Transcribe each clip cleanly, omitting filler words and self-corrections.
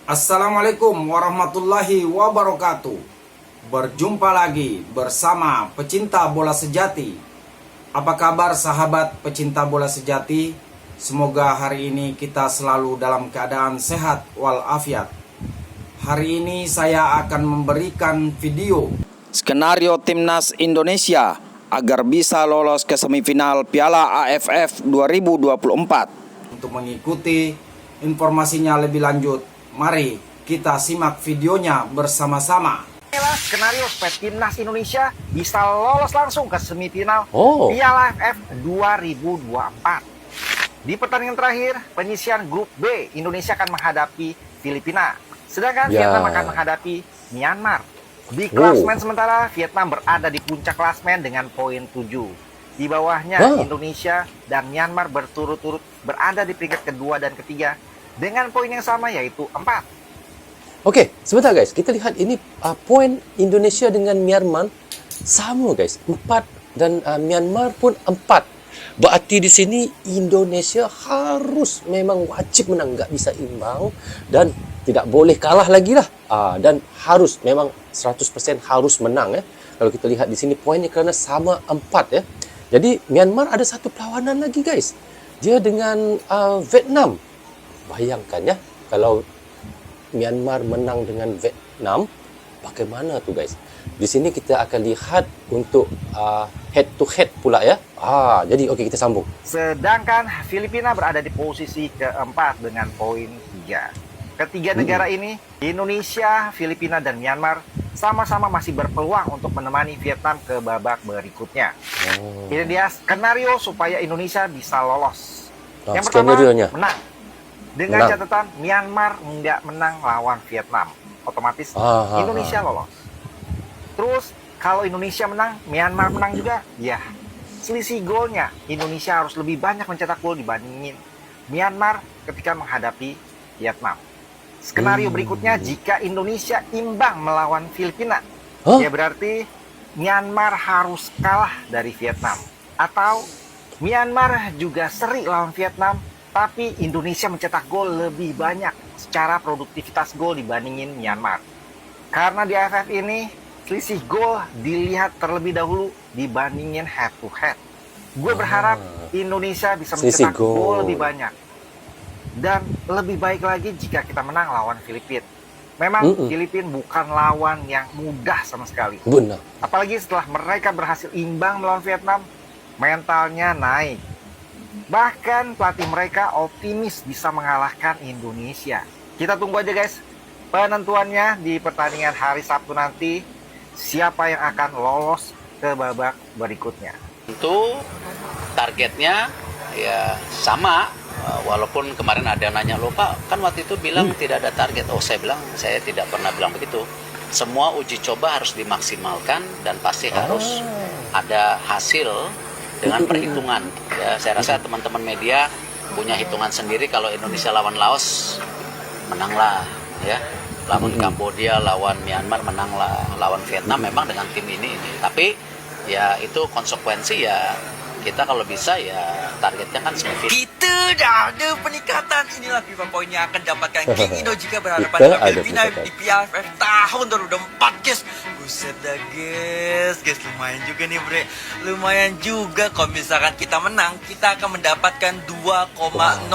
Assalamualaikum warahmatullahi wabarakatuh. Berjumpa lagi bersama pecinta bola sejati. Apa kabar sahabat pecinta bola sejati? Semoga hari ini kita selalu dalam keadaan sehat walafiat. Hari ini saya akan memberikan video skenario timnas Indonesia agar bisa lolos ke semifinal Piala AFF 2024. Untuk mengikuti informasinya lebih lanjut, mari kita simak videonya bersama-sama. Inilah skenario supaya timnas Indonesia bisa lolos langsung ke semifinal Piala AFF 2024. Di pertandingan terakhir penyisian grup B, Indonesia akan menghadapi Filipina, sedangkan Vietnam akan menghadapi Myanmar. Di klasmen sementara, Vietnam berada di puncak klasmen dengan poin 7. Di bawahnya Indonesia dan Myanmar berturut-turut berada di peringkat kedua dan ketiga dengan poin yang sama, yaitu 4. Oke, sebentar guys, kita lihat ini poin Indonesia dengan Myanmar sama guys, 4 dan Myanmar pun 4. Berarti di sini Indonesia harus memang wajib menang, nggak bisa imbang dan tidak boleh kalah lagi lah. Dan harus memang 100% harus menang ya. Kalau kita lihat di sini poinnya kerana sama 4 ya. Jadi Myanmar ada satu perlawanan lagi guys. Dia dengan Vietnam. Bayangkan ya, kalau Myanmar menang dengan Vietnam, bagaimana tuh guys? Di sini kita akan lihat untuk head to head pula ya. Jadi oke, kita sambung. Sedangkan Filipina berada di posisi keempat dengan poin 3. Ketiga negara ini, Indonesia, Filipina, dan Myanmar sama-sama masih berpeluang untuk menemani Vietnam ke babak berikutnya. Ini dia skenario supaya Indonesia bisa lolos. Yang pertama, menang. Dengan catatan Myanmar nggak menang lawan Vietnam, otomatis Indonesia lolos. Terus kalau Indonesia menang, Myanmar menang juga, ya selisih golnya Indonesia harus lebih banyak mencetak gol dibandingin Myanmar ketika menghadapi Vietnam. Skenario berikutnya, jika Indonesia imbang melawan Filipina, ya berarti Myanmar harus kalah dari Vietnam. Atau Myanmar juga seri lawan Vietnam, tapi Indonesia mencetak gol lebih banyak secara produktivitas gol dibandingin Myanmar. Karena di AFF ini, selisih gol dilihat terlebih dahulu dibandingin head to head. Gue berharap Indonesia bisa mencetak gol lebih banyak. Dan lebih baik lagi jika kita menang lawan Filipina. Memang Filipina bukan lawan yang mudah sama sekali. Benar. Apalagi setelah mereka berhasil imbang melawan Vietnam, mentalnya naik. Bahkan pelatih mereka optimis bisa mengalahkan Indonesia. Kita tunggu aja guys, penentuannya di pertandingan hari Sabtu nanti, siapa yang akan lolos ke babak berikutnya. Tentu targetnya ya sama. Walaupun kemarin ada yang nanya, loh Pak, kan waktu itu bilang tidak ada target. Saya bilang, saya tidak pernah bilang begitu. Semua uji coba harus dimaksimalkan dan pasti harus ada hasil dengan perhitungan. Ya, saya rasa teman-teman media punya hitungan sendiri. Kalau Indonesia lawan Laos, menanglah. Ya, lawan Kambodia, lawan Myanmar, menanglah. Lawan Vietnam memang dengan tim ini. Tapi ya itu konsekuensi ya. Kita kalau bisa ya targetnya kan semifinal. Kita dah ada peningkatan. Inilah FIFA Point yang akan dapatkan King Indo jika berhadapan dengan Filipina di PAFF tahun 2024 guys. Buset dah guys, lumayan juga nih bre. Lumayan juga kalau misalkan kita menang, kita akan mendapatkan 2,09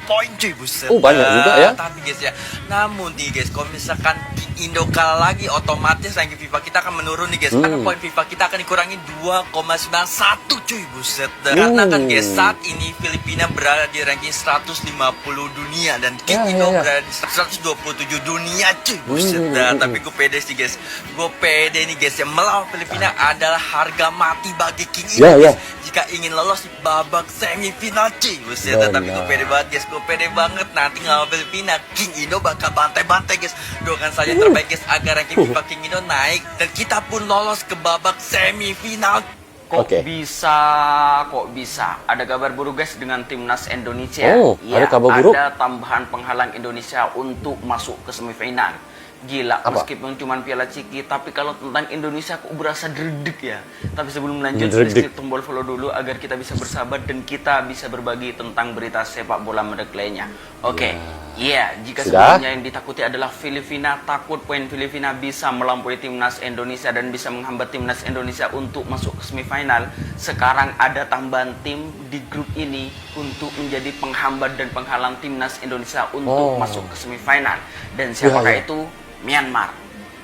poin cuy. Buset banyak juga ya. Tapi guys ya, namun nih guys, kalau misalkan King Indo kalah lagi, otomatis ranking FIFA kita akan menurun nih guys. Karena poin FIFA kita akan dikurangi 2,91 cuy. Buset dah. Karena kan guys, saat ini Filipina berada di ranking 150 dunia dan King Indo berada di 127 dunia cuy. Buset dah. Tapi gue pede sih guys. Gue pede nih guys, yang melawan Filipina adalah harga mati bagi King Indo guys. Jika ingin lolos di babak semifinal cuy. Buset dah. Tapi gue pede banget guys. Gue pede banget nanti ngelawan Filipina, King Indo bakal bantai-bantai guys. Doakan saja terbaik guys agar ranking FIFA King Indo naik dan kita pun lolos ke babak semifinal. Kok bisa? Ada kabar buruk guys dengan timnas Indonesia. Ada kabar buruk. Ada tambahan penghalang Indonesia untuk masuk ke semifinal. Gila, Apa? meskipun cuma Piala Ciki, tapi kalau tentang Indonesia aku berasa dredeg ya. Tapi sebelum lanjut, Dredeg. please klik tombol follow dulu agar kita bisa bersahabat dan kita bisa berbagi tentang berita sepak bola menarik lainnya. Oke, iya, jika Sudah? sebelumnya yang ditakuti adalah Filipina, takut poin Filipina bisa melampaui timnas Indonesia dan bisa menghambat timnas Indonesia untuk masuk ke semifinal. Sekarang ada tambahan tim di grup ini untuk menjadi penghambat dan penghalang timnas Indonesia untuk masuk ke semifinal. Dan siapakah Ya. itu? Myanmar.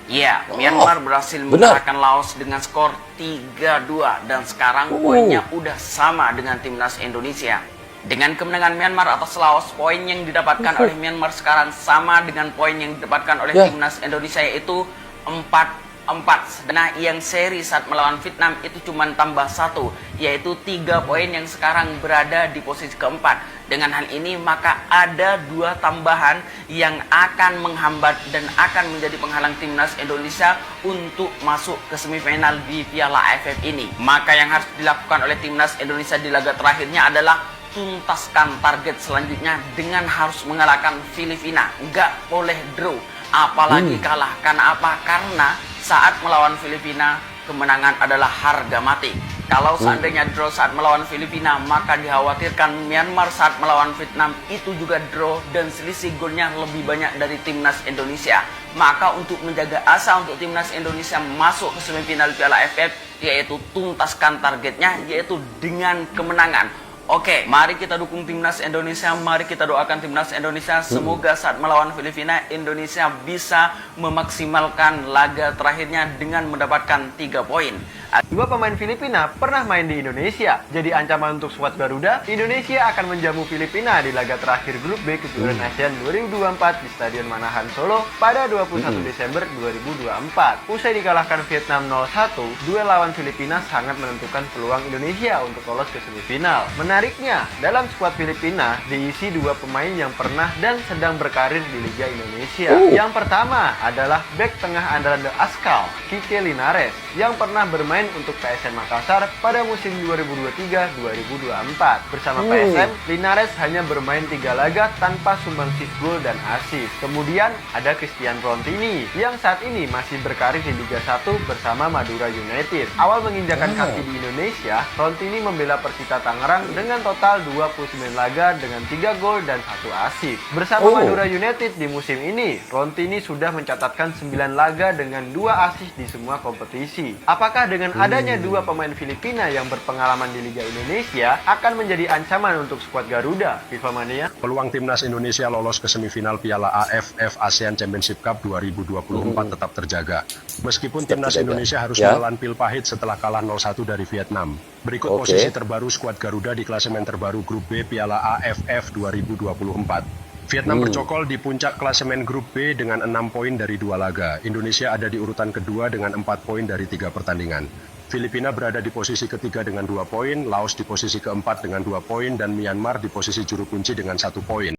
Ya, Myanmar berhasil benar. mengalahkan Laos dengan skor 3-2 dan sekarang poinnya udah sama dengan timnas Indonesia. Dengan kemenangan Myanmar atas Laos, poin yang didapatkan oleh Myanmar sekarang sama dengan poin yang didapatkan oleh Ya. timnas Indonesia, yaitu 4-4. Nah, yang seri saat melawan Vietnam itu cuma tambah 1, yaitu 3 poin yang sekarang berada di posisi keempat. Dengan hal ini maka ada 2 tambahan yang akan menghambat dan akan menjadi penghalang timnas Indonesia untuk masuk ke semifinal di Piala AFF ini. Maka yang harus dilakukan oleh timnas Indonesia di laga terakhirnya adalah tuntaskan target selanjutnya dengan harus mengalahkan Filipina. Nggak boleh draw, apalagi kalah. Karena apa? Karena saat melawan Filipina, kemenangan adalah harga mati. Kalau seandainya draw saat melawan Filipina, maka dikhawatirkan Myanmar saat melawan Vietnam itu juga draw dan selisih golnya lebih banyak dari timnas Indonesia. Maka untuk menjaga asa untuk timnas Indonesia masuk ke semifinal Piala AFF, yaitu tuntaskan targetnya, yaitu dengan kemenangan. Oke, mari kita dukung timnas Indonesia, mari kita doakan timnas Indonesia. Semoga saat melawan Filipina, Indonesia bisa memaksimalkan laga terakhirnya dengan mendapatkan 3 poin. 2 pemain Filipina pernah main di Indonesia. Jadi ancaman untuk skuad Garuda, Indonesia akan menjamu Filipina di laga terakhir grup B kejuaraan ASEAN 2024 di Stadion Manahan Solo pada 21 Desember 2024. Usai dikalahkan Vietnam 0-1, duel lawan Filipina sangat menentukan peluang Indonesia untuk lolos ke semifinal. Menariknya, dalam skuad Filipina diisi 2 pemain yang pernah dan sedang berkarir di Liga Indonesia. Yang pertama adalah bek tengah andalan The Askal, Kike Linares, yang pernah bermain untuk PSM Makassar pada musim 2023-2024. Bersama PSM, Linares hanya bermain 3 laga tanpa sumbangsih gol dan assist. Kemudian ada Christian Rontini yang saat ini masih berkarir di Liga 1 bersama Madura United. Awal menginjakan kaki di Indonesia, Rontini membela Persita Tangerang dengan total 29 laga dengan 3 gol dan 1 assist. Bersama Madura United di musim ini, Rontini sudah mencatatkan 9 laga dengan 2 assist di semua kompetisi. Apakah dengan adanya 2 pemain Filipina yang berpengalaman di Liga Indonesia akan menjadi ancaman untuk skuad Garuda, FIFA Mania? Peluang timnas Indonesia lolos ke semifinal Piala AFF ASEAN Championship Cup 2024 tetap terjaga. Meskipun Tetap timnas terjaga. Indonesia harus Ya. menelan pil pahit setelah kalah 0-1 dari Vietnam. Berikut Oke. posisi terbaru skuad Garuda di klasemen terbaru Grup B Piala AFF 2024. Vietnam bercokol di puncak klasemen Grup B dengan 6 poin dari 2 laga. Indonesia ada di urutan kedua dengan 4 poin dari 3 pertandingan. Filipina berada di posisi ketiga dengan 2 poin, Laos di posisi keempat dengan 2 poin, dan Myanmar di posisi juru kunci dengan 1 poin.